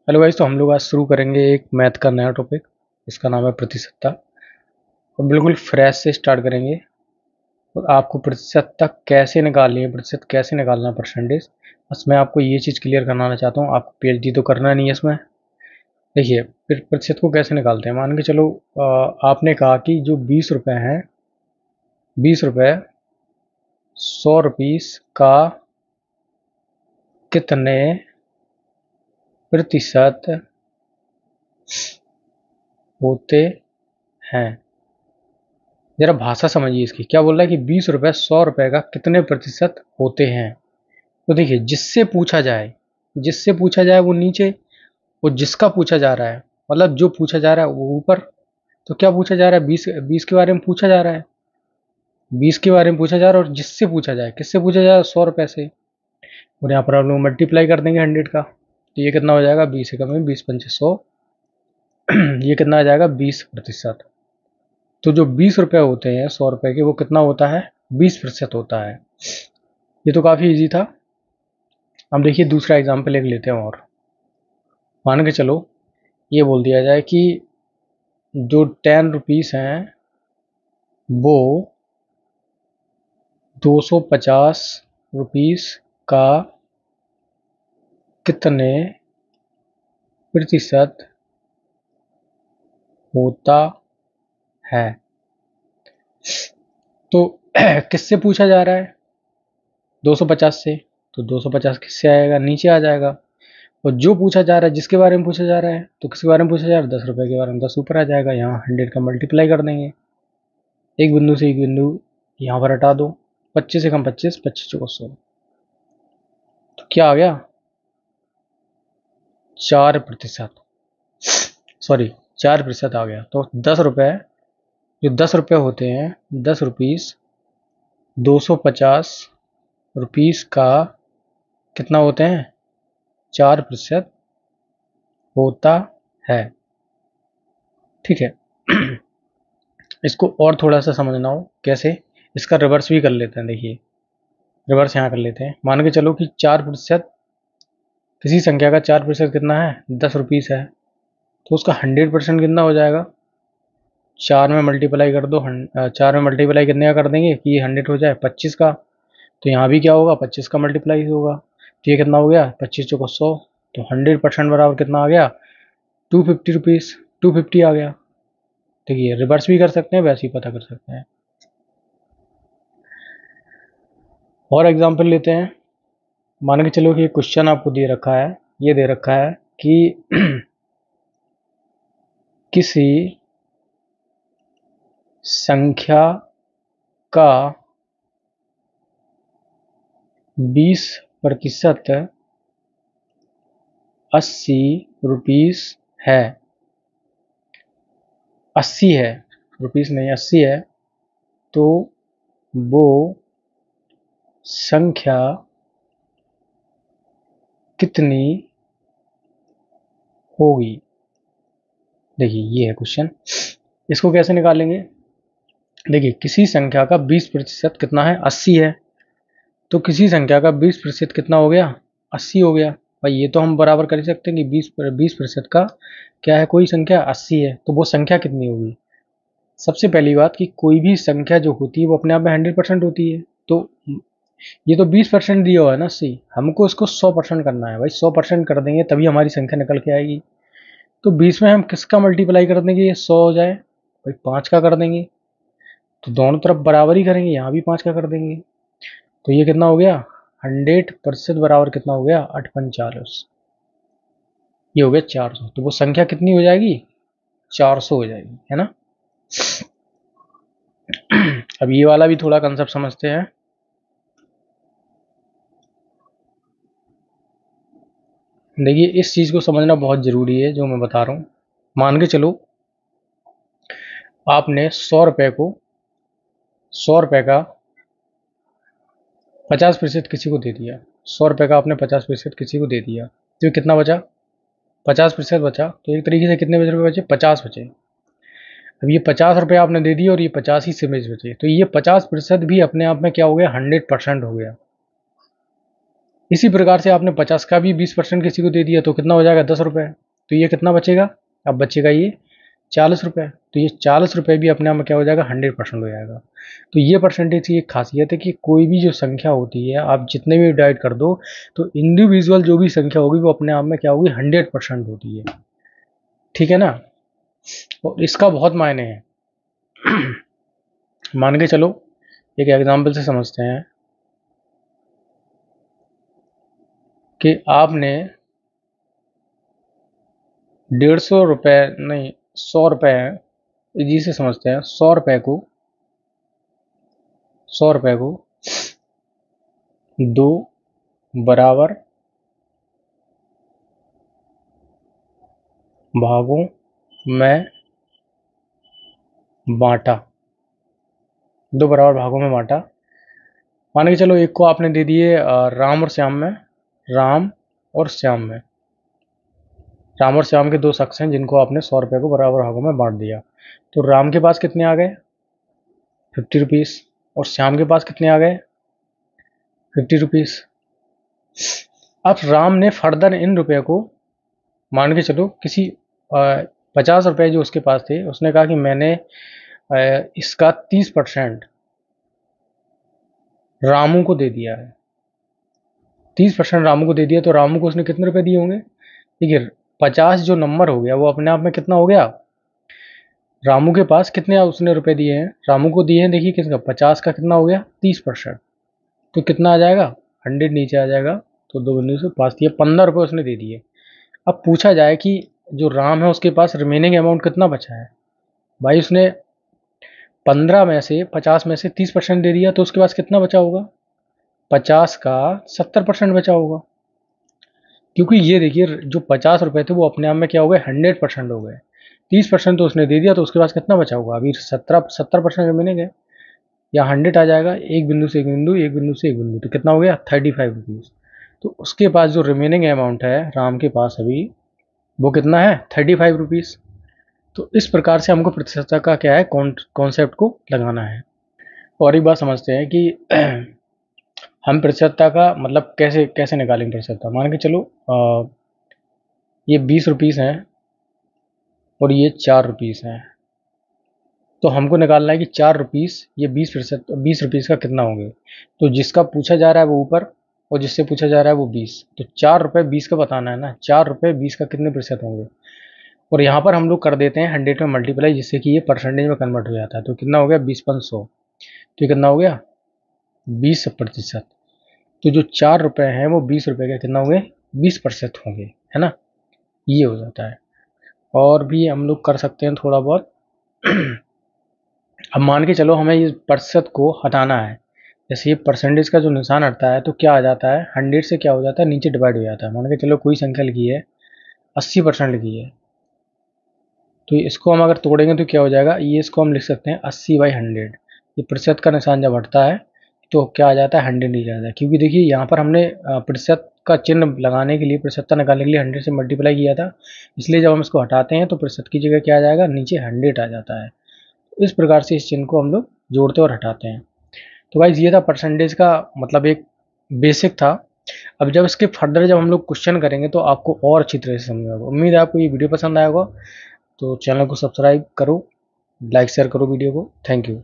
Hello guys, तो हम लोग आज शुरू करेंगे एक मैथ का नया टॉपिक। इसका नाम है प्रतिशतता। और बिल्कुल फ्रेश से स्टार्ट करेंगे। और आपको प्रतिशतता कैसे निकालनी है, प्रतिशत कैसे निकालना है, परसेंटेज। बस मैं आपको ये चीज़ क्लियर करना चाहता हूँ। आपको पीएचडी तो करना नहीं है इसमें। देखिए, फिर प्रतिशत को कैसे निकालते हैं। मान के चलो, आपने कहा कि जो 20 रुपये हैं, 20 रुपये 100 रुपीस का कितने प्रतिशत होते हैं। जरा भाषा समझिए इसकी। क्या बोल रहा है कि 20 रुपये 100 रुपये का कितने प्रतिशत होते हैं। तो देखिए, जिससे पूछा जाए वो नीचे, और जिसका पूछा जा रहा है, मतलब जो पूछा जा रहा है वो ऊपर। तो क्या पूछा जा रहा है, 20 के बारे में पूछा जा रहा है। 20 के बारे में पूछा जा रहा है, और जिससे पूछा जाए, किससे पूछा जाए, 100 रुपये से। और यहाँ पर हम लोग मल्टीप्लाई कर देंगे 100 का। तो ये कितना हो जाएगा, 20 से कम है, 20×5 = 100। ये कितना आ जाएगा, 20%। तो जो 20 रुपये होते हैं 100 रुपये के, वो कितना होता है, 20% होता है। ये तो काफ़ी इजी था। अब देखिए दूसरा एग्जाम्पल एक लेते हैं। और मान के चलो, ये बोल दिया जाए कि जो 10 रुपीस हैं वो 250 रुपीस का कितने प्रतिशत होता है। तो किससे पूछा जा रहा है, 250 से। तो 250 किससे आएगा, नीचे आ जाएगा। और जो पूछा जा रहा है, जिसके बारे में पूछा जा रहा है, तो किसके बारे में पूछा जा रहा है, 10 रुपये के बारे में। 10 ऊपर आ जाएगा, यहाँ 100 का मल्टीप्लाई कर देंगे। एक बिंदु से एक बिंदु यहाँ पर हटा दो। 25 से कम 25, 25×100। तो क्या आ गया, 4%। सॉरी, 4% आ गया। तो 10 रुपये, जो 10 रुपये होते हैं, 10 रुपीस 250 रुपीस का कितना होते हैं, 4% होता है। ठीक है। इसको और थोड़ा सा समझना हो कैसे, इसका रिवर्स भी कर लेते हैं। देखिए, रिवर्स यहाँ कर लेते हैं। मान के चलो कि 4%, किसी संख्या का 4% कितना है, 10 रुपीस है। तो उसका 100% कितना हो जाएगा, 4 में मल्टीप्लाई कर दो। 4 में मल्टीप्लाई कितने का कर देंगे कि ये 100 हो जाए, 25 का। तो यहाँ भी क्या होगा, 25 का मल्टीप्लाई होगा। तो ये कितना हो गया, 25×100। तो 100% बराबर कितना आ गया, 250 रुपीज़। 250 आ गया। देखिए, रिवर्स भी कर सकते हैं, वैसे ही पता कर सकते हैं। और एग्जाम्पल लेते हैं। मान के चलो कि क्वेश्चन आपको दे रखा है, ये दे रखा है कि किसी संख्या का 20% 80 रुपीस है। 80 है, रुपीस नहीं, 80 है। तो वो संख्या कितनी होगी। देखिए, ये है क्वेश्चन। इसको कैसे निकालेंगे। देखिए, किसी संख्या का 20% कितना है, 80 है। तो किसी संख्या का 20% कितना हो गया, 80 हो गया। भाई ये तो हम बराबर कर ही सकते हैं कि 20% का क्या है, कोई संख्या 80 है। तो वो संख्या कितनी होगी। सबसे पहली बात कि कोई भी संख्या जो होती है वो अपने आप में 100% होती है। तो ये तो 20% दिया हुआ है ना, 80। हमको इसको 100% करना है। भाई 100% कर देंगे तभी हमारी संख्या निकल के आएगी। तो 20 में हम किसका मल्टीप्लाई कर देंगे, ये 100 हो जाए। भाई 5 का कर देंगे। तो दोनों तरफ बराबर ही करेंगे, यहाँ भी 5 का कर देंगे। तो ये कितना हो गया, 100% बराबर कितना हो गया, 8×5 = 40। ये हो गया 400। तो वो संख्या कितनी हो जाएगी, 400 हो जाएगी, है ना। अब ये वाला भी थोड़ा कंसेप्ट समझते हैं। देखिए, इस चीज़ को समझना बहुत ज़रूरी है जो मैं बता रहा हूँ। मान के चलो, आपने 100 रुपये को, 100 रुपये का 50% किसी को दे दिया। 100 रुपये का आपने 50% किसी को दे दिया। तो कितना बचा, 50% बचा। तो एक तरीके से कितने रुपये बचे, 50 बचे। अब ये 50 रुपये आपने दे दिए और ये 50 ही से बचे। तो ये 50% भी अपने आप में क्या हो गया, 100% हो गया। इसी प्रकार से आपने 50 का भी 20% किसी को दे दिया तो कितना हो जाएगा 10 रुपये। तो ये कितना बचेगा, अब बचेगा ये 40 रुपये। तो ये 40 रुपये भी अपने आप में क्या हो जाएगा 100% हो जाएगा। तो ये परसेंटेज की एक खासियत है कि कोई भी जो संख्या होती है आप जितने भी डिवाइड कर दो तो इंडिविजुअल जो भी संख्या होगी वो अपने आप में क्या होगी 100% होती है। ठीक है ना। और इसका बहुत मायने है। मान के चलो एक एग्जाम्पल से समझते हैं कि आपने 150 रुपये नहीं 100 रुपये हैं, जी से समझते हैं 100 रुपये को दो बराबर भागों में बांटा, 2 बराबर भागों में बांटा। मान के चलो एक को आपने दे दिए राम और श्याम में, राम और श्याम में, राम और श्याम के 2 शख्स हैं जिनको आपने 100 रुपये को बराबर भागों में बांट दिया। तो राम के पास कितने आ गए 50 रुपीज़ और श्याम के पास कितने आ गए 50 रुपीज़। अब राम ने फर्दर इन रुपये को मान के चलो किसी 50 रुपये जो उसके पास थे उसने कहा कि मैंने इसका 30% रामू को दे दिया है, 30% रामू को दे दिया। तो रामू को उसने कितने रुपए दिए होंगे, देखिए 50 जो नंबर हो गया वो अपने आप में कितना हो गया, रामू के पास कितने उसने रुपए दिए हैं, रामू को दिए हैं देखिए किसका 50 का कितना हो गया 30%। तो कितना आ जाएगा 100 नीचे आ जाएगा। तो 2 बिंदु से पास दिए 15 रुपये उसने दे दिए। अब पूछा जाए कि जो राम है उसके पास रिमेनिंग अमाउंट कितना बचा है, भाई उसने 15 में से 50 में से 30% दे दिया तो उसके पास कितना बचा होगा, 50 का 70% बचा होगा। क्योंकि ये देखिए जो 50 रुपये थे वो अपने आप में क्या हो गए 100% हो गए, 30% तो उसने दे दिया तो उसके पास कितना बचा होगा, अभी 70% रिमेनिंग है, या 100 आ जाएगा, एक बिंदु से एक बिंदु, एक बिंदु से एक बिंदु, तो कितना हो गया 35 रुपीज़। तो उसके पास जो रिमेनिंग अमाउंट है राम के पास अभी वो कितना है 35 रुपीज़। तो इस प्रकार से हमको प्रतिशतता का क्या है कॉन्सेप्ट को लगाना है। और एक बात समझते हैं कि हम प्रतिशतता का मतलब कैसे कैसे निकालेंगे प्रतिशतता। मान के चलो ये 20 रुपीज़ हैं और ये 4 रुपीज़ हैं, तो हमको निकालना है कि 4 रुपीज़ ये 20 रुपीज़ का कितना होंगे। तो जिसका पूछा जा रहा है वो ऊपर और जिससे पूछा जा रहा है वो 20, तो 4 रुपये 20 का बताना है ना, 4 रुपये 20 का कितने प्रतिशत होंगे। और यहाँ पर हम लोग कर देते हैं 100 में मल्टीप्लाई, जिससे कि ये परसेंटेज में कन्वर्ट हो जाता है। तो कितना हो गया 20/100, तो ये कितना हो गया 20%। तो जो 4 रुपये हैं वो 20 रुपये के कितना होंगे 20% होंगे, है ना, ये हो जाता है। और भी हम लोग कर सकते हैं थोड़ा बहुत। अब मान के चलो हमें इस प्रतिशत को हटाना है, जैसे ये परसेंटेज का जो निशान हटता है तो क्या आ जाता है 100 से क्या हो जाता है नीचे डिवाइड हो जाता है। मान के चलो कोई संख्या लिखी है 80% लिखी है, तो इसको हम अगर तोड़ेंगे तो क्या हो जाएगा, ये इसको हम लिख सकते हैं 80/100। ये प्रतिशत का निशान जब हटता है तो क्या आ जाता है 100 नीचे आ जाता है, क्योंकि देखिए यहाँ पर हमने प्रतिशत का चिन्ह लगाने के लिए प्रतिशतता निकालने के लिए 100 से मल्टीप्लाई किया था, इसलिए जब हम इसको हटाते हैं तो प्रतिशत की जगह क्या आ जाएगा नीचे 100 आ जाता है। इस प्रकार से इस चिन्ह को हम लोग जोड़ते और हटाते हैं। तो गाइस ये था परसेंटेज का मतलब एक बेसिक था। अब जब इसके फर्दर जब हम लोग क्वेश्चन करेंगे तो आपको और अच्छी तरह से समझ आएगा। उम्मीद है आपको ये वीडियो पसंद आया होगा, तो चैनल को सब्सक्राइब करो, लाइक शेयर करो वीडियो को। Thank you.